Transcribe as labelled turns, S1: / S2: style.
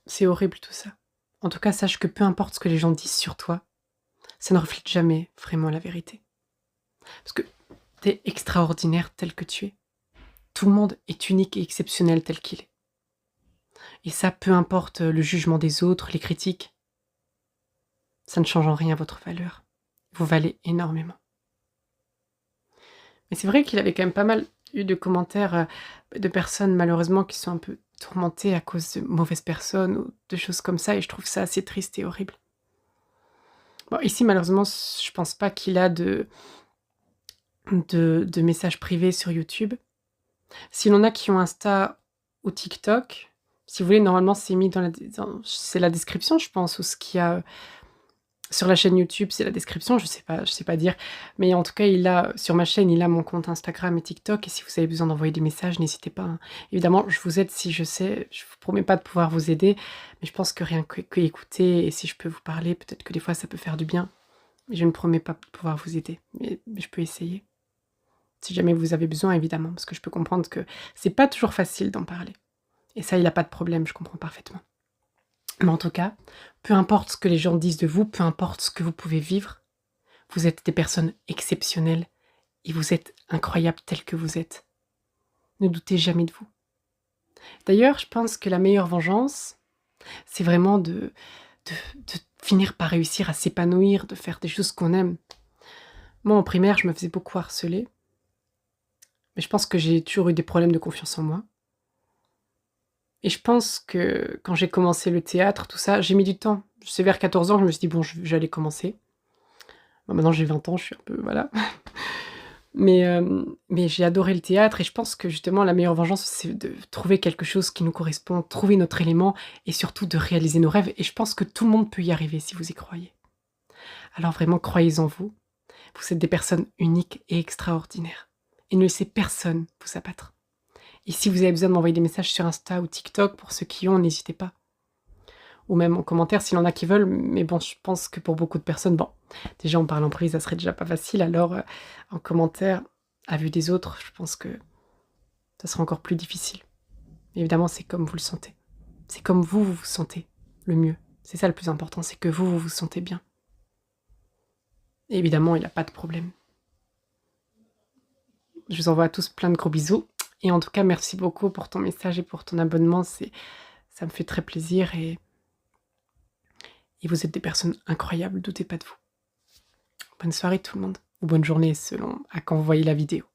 S1: C'est horrible tout ça. En tout cas, sache que peu importe ce que les gens disent sur toi, ça ne reflète jamais vraiment la vérité. Parce que t'es extraordinaire tel que tu es. Tout le monde est unique et exceptionnel tel qu'il est. Et ça, peu importe le jugement des autres, les critiques, ça ne change en rien votre valeur. Vous valez énormément. Mais c'est vrai qu'il avait quand même pas mal eu de commentaires de personnes malheureusement qui sont un peu tourmentées à cause de mauvaises personnes ou de choses comme ça, et je trouve ça assez triste et horrible. Bon, ici malheureusement, je pense pas qu'il a de messages privés sur YouTube. S'il y en a qui ont Insta ou TikTok, si vous voulez, normalement c'est mis c'est la description, je pense, ou ce qu'il y a sur la chaîne YouTube, c'est la description, je sais pas dire. Mais en tout cas, sur ma chaîne, il a mon compte Instagram et TikTok. Et si vous avez besoin d'envoyer des messages, n'hésitez pas, hein. Évidemment, je vous aide si je sais. Je vous promets pas de pouvoir vous aider. Mais je pense que rien que écouter, et si je peux vous parler, peut-être que des fois ça peut faire du bien. Mais je ne promets pas de pouvoir vous aider. Mais je peux essayer. Si jamais vous avez besoin, évidemment. Parce que je peux comprendre que c'est pas toujours facile d'en parler. Et ça, il a pas de problème, je comprends parfaitement. Mais en tout cas, peu importe ce que les gens disent de vous, peu importe ce que vous pouvez vivre, vous êtes des personnes exceptionnelles et vous êtes incroyables telles que vous êtes. Ne doutez jamais de vous. D'ailleurs, je pense que la meilleure vengeance, c'est vraiment de finir par réussir à s'épanouir, de faire des choses qu'on aime. Moi, en primaire, je me faisais beaucoup harceler, mais je pense que j'ai toujours eu des problèmes de confiance en moi. Et je pense que quand j'ai commencé le théâtre, tout ça, j'ai mis du temps. C'est vers 14 ans que je me suis dit, bon, j'allais commencer. Bon, maintenant, j'ai 20 ans, je suis un peu... Voilà. Mais j'ai adoré le théâtre et je pense que justement la meilleure vengeance, c'est de trouver quelque chose qui nous correspond, trouver notre élément et surtout de réaliser nos rêves. Et je pense que tout le monde peut y arriver si vous y croyez. Alors vraiment, croyez en vous. Vous êtes des personnes uniques et extraordinaires. Et ne laissez personne vous abattre. Et si vous avez besoin de m'envoyer des messages sur Insta ou TikTok, pour ceux qui ont, n'hésitez pas. Ou même en commentaire s'il y en a qui veulent. Mais bon, je pense que pour beaucoup de personnes, bon, déjà en parlant prise, ça serait déjà pas facile. Alors en commentaire, à vue des autres, je pense que ça sera encore plus difficile. Évidemment, c'est comme vous le sentez. C'est comme vous vous sentez le mieux. C'est ça le plus important, c'est que vous vous sentez bien. Et évidemment, il n'a pas de problème. Je vous envoie à tous plein de gros bisous. Et en tout cas, merci beaucoup pour ton message et pour ton abonnement. Ça me fait très plaisir et vous êtes des personnes incroyables, doutez pas de vous. Bonne soirée tout le monde, ou bonne journée selon à quand vous voyez la vidéo.